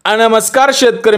नमस्कार शेतकरी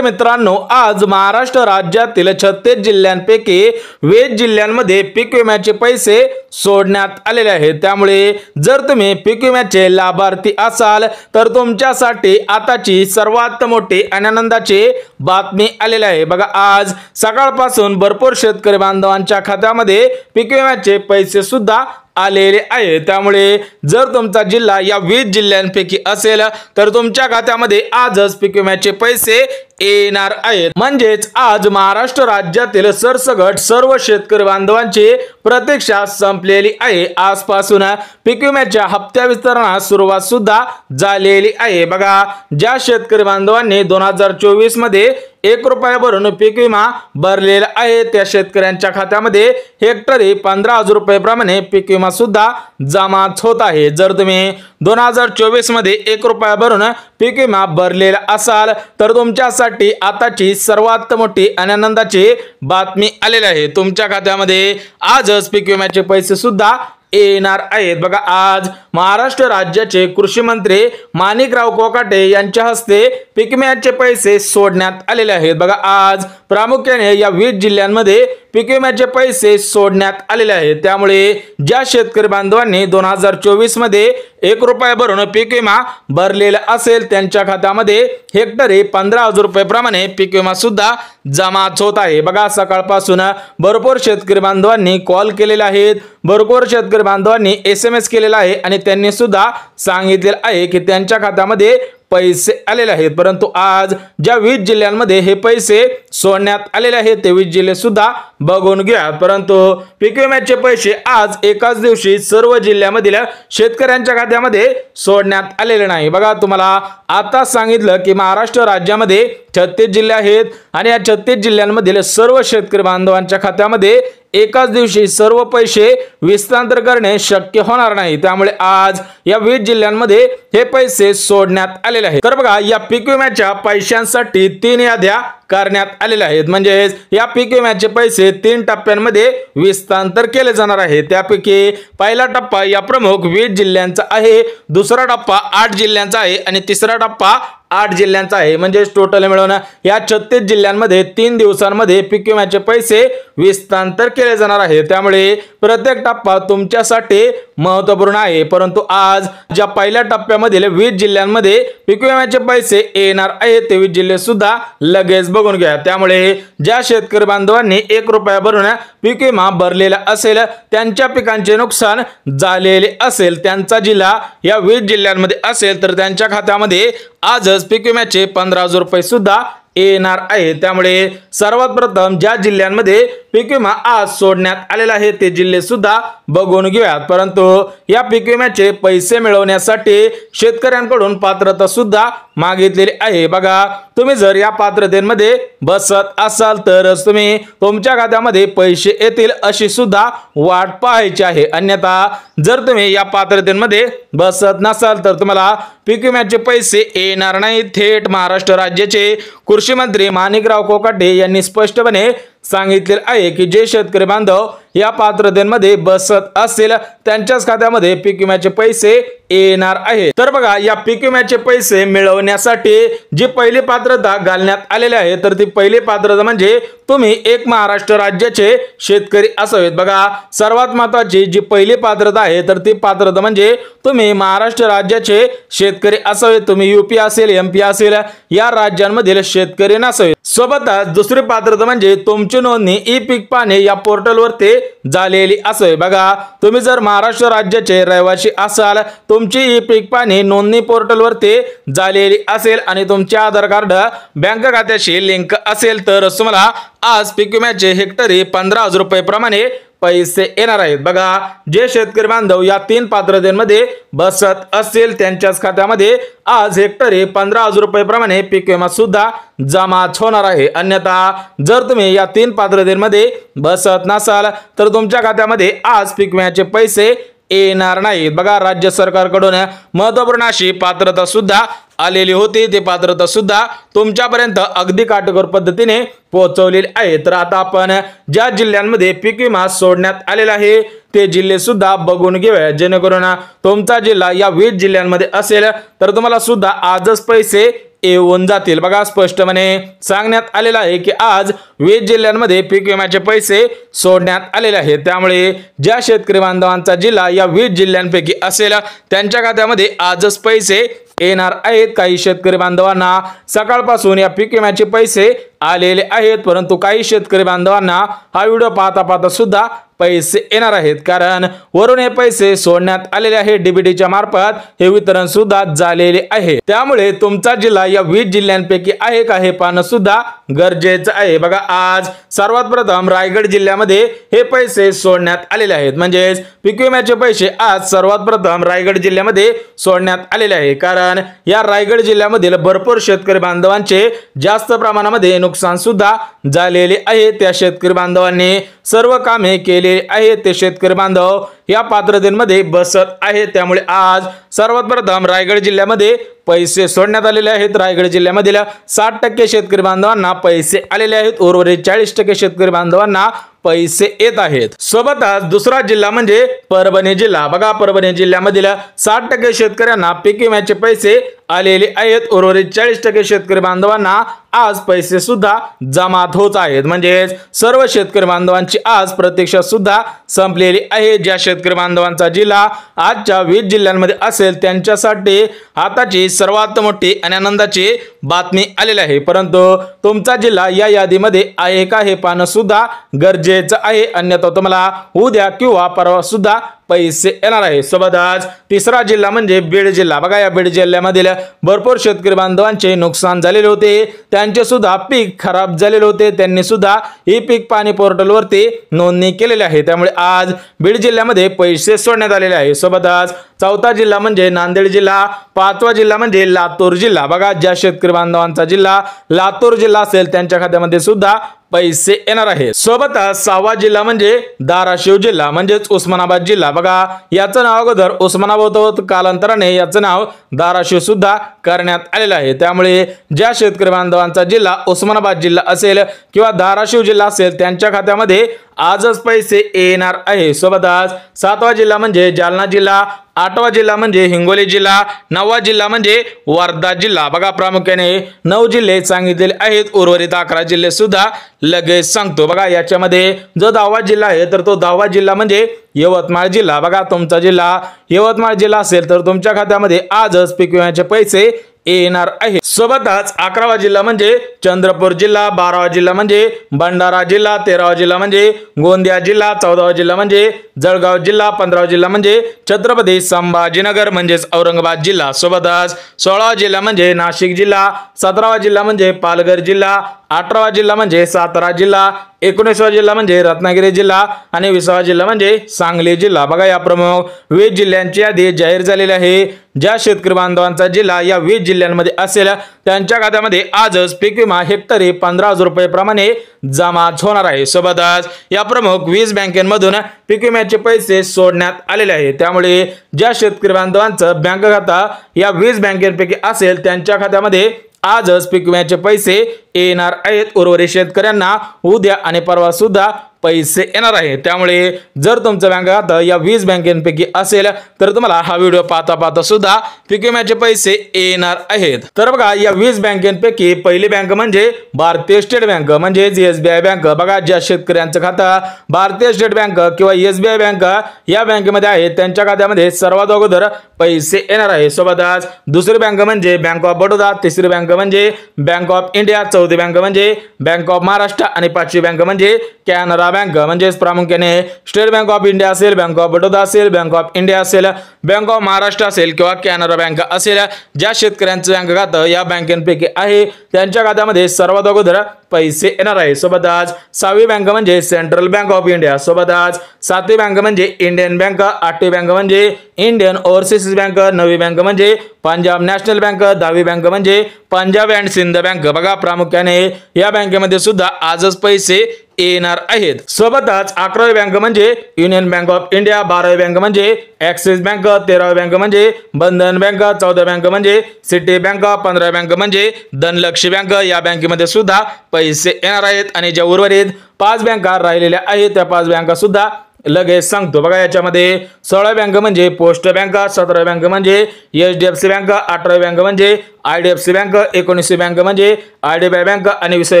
मित्रांनो, आज महाराष्ट्र राज्यातील 36 जिल्ह्यांपैकी 20 जिल्ह्यांमध्ये पीक विम्याचे पैसे सोडण्यात आलेले आहेत। त्यामुळे जर तुम्ही पीक विम्याचे लाभार्थी असाल तर तुमच्यासाठी आताची सर्वात मोठी आनंदाची बातमी आलेली आहे। बघा, आज सकाळपासून भरपूर शेतकरी बांधवांच्या खात्यामध्ये पीक विम्याचे पैसे सुद्धा आलेले आहे। त्यामुळे जर तुमचा जिल्हा या 20 जिल्ह्यांपैकी असेल तर तुमच्या खात्यामध्ये आजच पीक विम्याचे पैसे येणार आहेत। म्हणजेच आज महाराष्ट्र राज्यातील सरसकट सर्व शेतकरी बांधवांची प्रतीक्षा संपलेली आहे। आजपासून पीक विम्याच्या हप्त्या वितरणास सुरुवात सुद्धा झालेली आहे। बघा, ज्या शेतकरी बांधवांनी 2024 मध्ये 1 रुपया भरून पीक विमा भरलेला आहे त्या शेतकऱ्यांच्या खात्यामध्ये हेक्टरी 15,000 रुपये प्रमाणे पीक विमा सुद्धा जमा होत आहे। जर तुम्ही 2024 मध्ये 1 रुपया भरून पीक विमा भरलेला असाल तर तुमच्यासाठी आताची सर्वात मोठी आनंदाची बातमी आलेली आहे। तुमच्या खात्यामध्ये आजच पीक विम्याचे पैसे सुद्धा येणार आहेत। बघा, आज महाराष्ट्र राज्याचे कृषी मंत्री माणिकराव कोकाटे यांच्या हस्ते पीक विम्याचे पैसे सोडण्यात आलेले आहेत। बघा, आज प्रामुख्याने या 20 जिल्ह्यांमध्ये पीक विम्याचे पैसे सोडण्यात आलेले आहेत। त्यामुळे ज्या शेतकरी बांधवांनी 2024 मध्ये 1 रुपया भरून पीक विमा भरलेला असेल त्यांच्या खात्यामध्ये हेक्टरी 15,000 रुपये प्रमाणे पीक विमा सुद्धा जमा होत आहे। बघा, सकाळपासून भरपूर शेतकरी बांधवांनी कॉल केलेले आहेत, भरपूर शेतकरी बांधवांनी SMS केलेला आहे आणि त्यांनी सुद्धा सांगितलेलं आहे की त्यांच्या खात्यामध्ये पैसे आलेले आहेत। परंतु आज ज्या 20 जिल्ह्यांमध्ये हे पैसे सोडण्यात आलेले आहेत ते 20 जिल्हे सुद्धा बघून घ्या। परंतु पीक विम्याचे पैसे आज एकाच दिवशी सर्व जिल्ह्यामधील शेतकऱ्यांच्या खात्यामध्ये सोडण्यात आलेले नाही। बघा, तुम्हाला आता सांगितलं की महाराष्ट्र राज्यामध्ये 36 जिल्हे आहेत आणि या 36 जिल्ह्यांमधील सर्व शेतकरी बांधवांच्या खात्यामध्ये एकाच दिवशी सर्व पैसे विस्तांतर करणे शक्य होणार नाही। त्यामुळे आज या 20 जिल्ह्यांमध्ये हे पैसे सोडण्यात आलेले आहेत। तर बघा, या पीक विम्याच्या पैशांसाठी 3 याद्या करण्यात आलेल्या आहेत। म्हणजे या पीक विम्याचे पैसे 3 टप्प्यांमध्ये विस्तांतर केले जाणार आहे। त्यापैकी पहिला टप्पा या प्रमुख 20 जिल्ह्यांचा आहे, दुसरा टप्पा 8 जिल्ह्यांचा आहे आणि तिसरा टप्पा 8 जिल्ह्यांचा आहे। म्हणजे टोटल मिळून या 36 जिल्ह्यांमध्ये 3 दिवसांमध्ये पीक विम्याचे पैसे विस्तांतर केले जाणार आहे। त्यामुळे प्रत्येक टप्पा तुमच्यासाठी महत्त्वपूर्ण आहे। परंतु आज ज्या पहिल्या टप्प्यामधील 20 जिल्ह्यांमध्ये पीक विम्याचे पैसे येणार आहेत ते 20 जिल्हे सुद्धा लगेच बघून घ्या। त्यामुळे ज्या शेतकरी बांधवांनी 1 रुपया भरून पीक विमा भरलेला असेल, त्यांच्या पिकांचे नुकसान झालेले असेल, त्यांचा जिल्हा या 20 जिल्ह्यांमध्ये असेल तर त्यांच्या खात्यामध्ये आजच पीक विम्याचे 15,000 रुपये सुद्धा येणार आहे। त्यामुळे सर्वात प्रथम ज्या जिल्ह्यांमध्ये पीक विमा आज सोडण्यात आलेला आहे ते जिल्हे सुद्धा बघून घेऊयात। परंतु या पीक विम्याचे पैसे मिळवण्यासाठी शेतकऱ्यांकडून पात्रता सुद्धा मागितलेली आहे। बघा, तुम्ही जर या पात्रतेमध्ये बसत असाल तरच तुम्ही तुमच्या खात्यामध्ये पैसे येतील अशी सुद्धा वाट पाहायची आहे। अन्यथा जर तुम्ही या पात्रतेमध्ये बसत नसाल तर तुम्हाला पीक विम्याचे पैसे येणार नाही। थेट महाराष्ट्र राज्याचे कृषी मंत्री माणिकराव कोकाटे यांनी स्पष्टपणे सांगितले आहे की जे शेतकरी बांधव या पात्रतेमध्ये बसत असेल त्यांच्याच खात्यामध्ये पीक विम्याचे पैसे येणार आहे। तर बघा, या पीक विम्याचे पैसे मिळवण्यासाठी जी पहिली पात्रता घालण्यात आलेली आहे तर ती पहिली पात्रता म्हणजे तुम्ही एक महाराष्ट्र राज्याचे शेतकरी असावेत। बघा, सर्वात महत्त्वाची जी पहिली पात्रता आहे तर ती पात्रता म्हणजे तुम्ही महाराष्ट्र राज्याचे शेतकरी असावेत। तुम्ही UP असेल, MP असेल या राज्यांमधील शेतकरी नसावेत। सोबतच दुसरी पात्रता म्हणजे तुमची नोंदणी ई-पीक पाहणे या पोर्टलवर ते झालेली असावी। बघा, तुम्ही जर महाराष्ट्र राज्याचे रहिवासी असाल, तुमची ई-पीक पाहणे नोंदणी पोर्टलवर ते झालेली असेल आणि तुमचे आधार कार्ड बँक खात्याशी लिंक असेल तर तुम्हाला आज पीक विम्याचे हेक्टरी 15,000 रुपये प्रमाणे पैसे येणार आहेत। बघा, जे शेतकरी बांधव या 3 पात्रतेमध्ये बसत असतील त्यांच्याच खात्यामध्ये आज हेक्टरी 15,000 रुपये प्रमाणे पीक विमा सुद्धा जमा होणार आहे। अन्यथा जर तुम्ही या 3 पात्रतेमध्ये बसत नसाल तर तुमच्या खात्यामध्ये आज पीक विम्याचे पैसे येणार नाहीत। बघा, राज्य सरकारकडून महत्त्वपूर्ण अशी पात्रता सुद्धा आलेली होती ती पात्रता सुद्धा तुमच्यापर्यंत अगदी काटेकोर पद्धतीने पोहोचवलेली आहे। तर आता आपण ज्या जिल्ह्यांमध्ये पीक विमा सोडण्यात आलेला आहे ते जिल्हे सुद्धा बघून घेऊया, जेणेकरून तुमचा जिल्हा या 20 जिल्ह्यांमध्ये असेल तर तुम्हाला सुद्धा आजच पैसे येऊन जातील। बघा स्पष्टपणे सांगण्यात आलेलं आहे की आज 20 जिल्ह्यांमध्ये पीक विम्याचे पैसे सोडण्यात आलेले आहेत। त्यामुळे ज्या शेतकरी बांधवांचा जिल्हा या 20 जिल्ह्यांपैकी असेल त्यांच्या खात्यामध्ये आजच पैसे येणार आहेत। काही शेतकरी बांधवांना सकाळपासून या पीक विम्याचे पैसे आलेले आहेत, परंतु काही शेतकरी बांधवांना हा व्हिडिओ पाहता पाहता सुद्धा पैसे येणार आहेत, कारण वरून हे पैसे सोडण्यात आलेले आहे। डीबीटीच्या मार्फत हे वितरण सुद्धा झालेले आहे। त्यामुळे तुमचा जिल्हा या 20 जिल्ह्यांपैकी आहे का हे पाहणं सुद्धा गरजेचं आहे। बघा आज सर्वात प्रथम रायगड जिल्ह्यामध्ये हे पैसे सोडण्यात आलेले आहेत, म्हणजेच पीक विम्याचे पैसे आज सर्वात प्रथम रायगड जिल्ह्यामध्ये सोडण्यात आलेले आहे, कारण या रायगड जिल्ह्यामधील भरपूर शेतकरी बांधवांचे जास्त प्रमाणामध्ये नुकसान सुद्धा झालेले आहे। त्या शेतकरी बांधवांनी सर्व कामे केलेली आहेत, ते शेतकरी बांधव या पात्रतेमध्ये बसत आहेत। त्यामुळे आज सर्वात प्रथम रायगड जिल्ह्यामध्ये पैसे सोडण्यात आलेले आहेत। रायगड जिल्ह्यामधील 60% शेतकरी बांधवांना पैसे आलेले आहेत, उर्वरित 40% शेतकरी बांधवांना पैसे येत आहेत। सोबतच दुसरा जिल्हा म्हणजे परभणी जिल्हा। बघा परभणी जिल्ह्यामधील 60% शेतकऱ्यांना पीक विम्याचे पैसे आलेले आहेत, उर्वरित 40% शेतकरी बांधवांना आज पैसे सुद्धा जमा होत आहेत, म्हणजेच सर्व शेतकरी बांधवांची आज प्रतीक्षा सुद्धा संपलेली आहे। ज्या शेतकरी बांधवांचा जिल्हा आजच्या 20 जिल्ह्यांमध्ये असेल त्यांच्यासाठी आताची सर्वात मोठी आणि आनंदाची बातमी आलेली आहे, परंतु तुमचा जिल्हा या यादीमध्ये आहे का हे पाहणं सुद्धा गरजेचं आहे, अन्यथा तुम्हाला उद्या किंवा परवा सुद्धा पैसे येणार आहे। सोबतच तिसरा जिल्हा म्हणजे बीड जिल्हा। बघा या बीड जिल्ह्यामधील भरपूर शेतकरी बांधवांचे नुकसान झालेले होते, त्यांचे सुद्धा पीक खराब झालेले होते, त्यांनी सुद्धा ई पीक पाणी पोर्टलवरती नोंदणी केलेली आहे। त्यामुळे आज बीड जिल्ह्यामध्ये पैसे सोडण्यात आलेले आहे। सोबतच चौथा जिल्हा म्हणजे नांदेड जिल्हा, पाचवा जिल्हा म्हणजे लातूर जिल्हा। बघा ज्या शेतकरी बांधवांचा जिल्हा लातूर जिल्हा असेल त्यांच्या खात्यामध्ये सुद्धा पैसे येणार आहे। सोबतच सहावा जिल्हा म्हणजे धाराशिव जिल्हा म्हणजेच उस्मानाबाद जिल्हा। बघा याचं नाव अगोदर उस्मानाबाद होतं, कालांतराने याचं नाव धाराशिव सुद्धा करण्यात आलेलं आहे। त्यामुळे ज्या शेतकरी बांधवांचा जिल्हा उस्मानाबाद जिल्हा असेल किंवा धाराशिव जिल्हा असेल त्यांच्या खात्यामध्ये आजच पैसे येणार आहे। सोबतच सातवा जिल्हा म्हणजे जालना जिल्हा, आठवा जिल्हा म्हणजे हिंगोली जिल्हा, नववा जिल्हा म्हणजे वर्धा जिल्हा। बघा प्रामुख्याने 9 जिल्हे सांगितलेले आहेत, उर्वरित 11 जिल्हे सुद्धा लगेच सांगतो। बघा याच्यामध्ये जो 10वा जिल्हा आहे तर तो 10वा जिल्हा म्हणजे यवतमाळ जिल्हा। बघा तुमचा जिल्हा यवतमाळ जिल्हा असेल तर तुमच्या खात्यामध्ये आजच पीक विम्याचे पैसे येणार आहे। सोबतच 11वा जिल्हा म्हणजे चंद्रपूर जिल्हा, 12वा जिल्हा म्हणजे भंडारा जिल्हा, 13वा जिल्हा म्हणजे गोंदिया जिल्हा, 14वा जिल्हा म्हणजे जळगाव जिल्हा, 15वा जिल्हा म्हणजे छत्रपती संभाजीनगर म्हणजेच औरंगाबाद जिल्हा। सोबतच 16वा जिल्हा म्हणजे नाशिक जिल्हा, 17वा जिल्हा म्हणजे पालघर जिल्हा, 18वा जिल्हा म्हणजे सातारा जिल्हा, 19वा जिल्हा म्हणजे रत्नागिरी जिल्हा आणि 20वा जिल्हा म्हणजे सांगली जिल्हा। बघा या प्रमुख 20 जिल्ह्यांची यादी जाहीर झालेली आहे। ज्या शेतकरी बांधवांचा जिल्हा या 20 जिल्ह्यांमध्ये असेल त्यांच्या खात्यामध्ये आजच पीक विमा हेक्टरी 15,000 रुपये प्रमाणे जमा होणार आहे। सोबतच या प्रमुख 20 बँकेमधून पीक विम्याचे पैसे सोडण्यात आलेले आहेत। त्यामुळे ज्या शेतकरी बांधवांचं बँक खाता या 20 बँकेपैकी असेल त्यांच्या खात्यामध्ये आजच पीक विम्याचे पैसे येणार आहेत। उर्वरित शेतकऱ्यांना उद्या आणि परवा सुद्धा पैसे येणार आहेत। त्यामुळे जर तुमचं बँक खातं या 20 बँकेपैकी असेल तर तुम्हाला हा व्हिडिओ पाहता पाहता सुद्धा पीक विम्याचे पैसे येणार आहेत। तर बघा या 20 बँकेपैकी पहिली बँक म्हणजे भारतीय स्टेट बँक म्हणजेच SBI बँक। बघा ज्या शेतकऱ्यांचं खातं भारतीय स्टेट बँक किंवा SBI बँक या बँकेमध्ये आहे त्यांच्या खात्यामध्ये सर्वात अगोदर पैसे येणार आहे। सोबतच दुसरी बँक म्हणजे बँक ऑफ बडोदा, तिसरी बँक म्हणजे बँक ऑफ इंडिया, चौथी बँक म्हणजे बँक ऑफ महाराष्ट्र आणि पाचवी बँक म्हणजे कॅनरा बँक म्हणजेच प्रामुख्याने स्टेट बँक ऑफ इंडिया असेल, बँक ऑफ बडोदा असेल, बँक ऑफ इंडिया असेल, बँक ऑफ महाराष्ट्र असेल किंवा कॅनरा बँक असेल, ज्या शेतकऱ्यांचं बँक खातं या बँकेपैकी आहे त्यांच्या खात्यामध्ये सर्वात अगोदर पैसे येणार आहे। सोबतच सहावी बँक म्हणजे सेंट्रल बँक ऑफ इंडिया, सोबतच सातवी बँक म्हणजे इंडियन बँक, आठवी बँक म्हणजे इंडियन ओव्हरसीज बँक, 9वी बँक म्हणजे पंजाब नॅशनल बँक, 10वी बँक म्हणजे पंजाब अँड सिंध बँक. बघा प्रामुख्याने या बँकेमध्ये सुद्धा आजच पैसे येणार आहेत. सोबतच 11वी बँक म्हणजे युनियन बँक ऑफ इंडिया, 12वी बँक म्हणजे ऍक्सिस बँक, 13वी बँक म्हणजे बंधन बँक, 14वी बँक म्हणजे सिटी बँक, 15वी बँक म्हणजे धनलक्ष्मी बँक. या बँकेमध्ये सुद्धा पैसे येणार आहेत. आणि ज्या उर्वरित 5 बँका राहिलेल्या आहेत त्या 5 बँका सुद्धा लगेच सांगतो. बघा याच्यामध्ये 16वी बँक म्हणजे पोस्ट बँक, 17वी बँक म्हणजे HDFC बँक, 18वी बँक म्हणजे IDFC बँक, 19वी बँक म्हणजे IDBI बँक आणि 20वी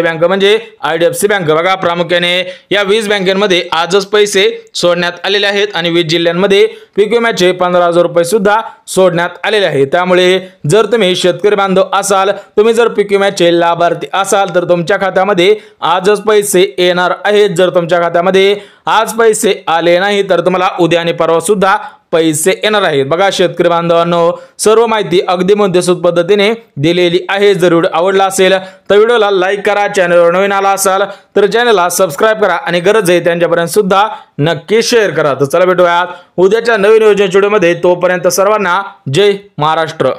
बँक म्हणजे IDFC बँक. बघा प्रामुख्याने या 20 बँकांमध्ये आजच पैसे सोडण्यात आलेले आहेत आणि 20 जिल्ह्यांमध्ये पीक विम्याचे 15,000 रुपये सुद्धा सोडण्यात आलेले आहेत. त्यामुळे जर तुम्ही शेतकरी बांधव असाल, तुम्ही जर पीक विम्याचे लाभार्थी असाल तर तुमच्या खात्यामध्ये आजच पैसे येणार आहेत. जर तुमच्या खात्यामध्ये आज पैसे आले नाही तर तुम्हाला उद्या आणि परवा सुद्धा पैसे येणार आहेत. बघा शेतकरी बांधवांनो, सर्व माहिती अगदी मुद्देसूद पद्धतीने दिलेली आहे. जर व्हिडिओ आवडला असेल तर व्हिडिओला लाईक करा, चॅनलवर नवीन आला असाल तर चॅनलला सबस्क्राईब करा आणि गरज आहे त्यांच्यापर्यंत सुद्धा नक्की शेअर करा. तर चला भेटूयात उद्याच्या नवीन योजनेच्या व्हिडिओमध्ये. तोपर्यंत सर्वांना जय महाराष्ट्र.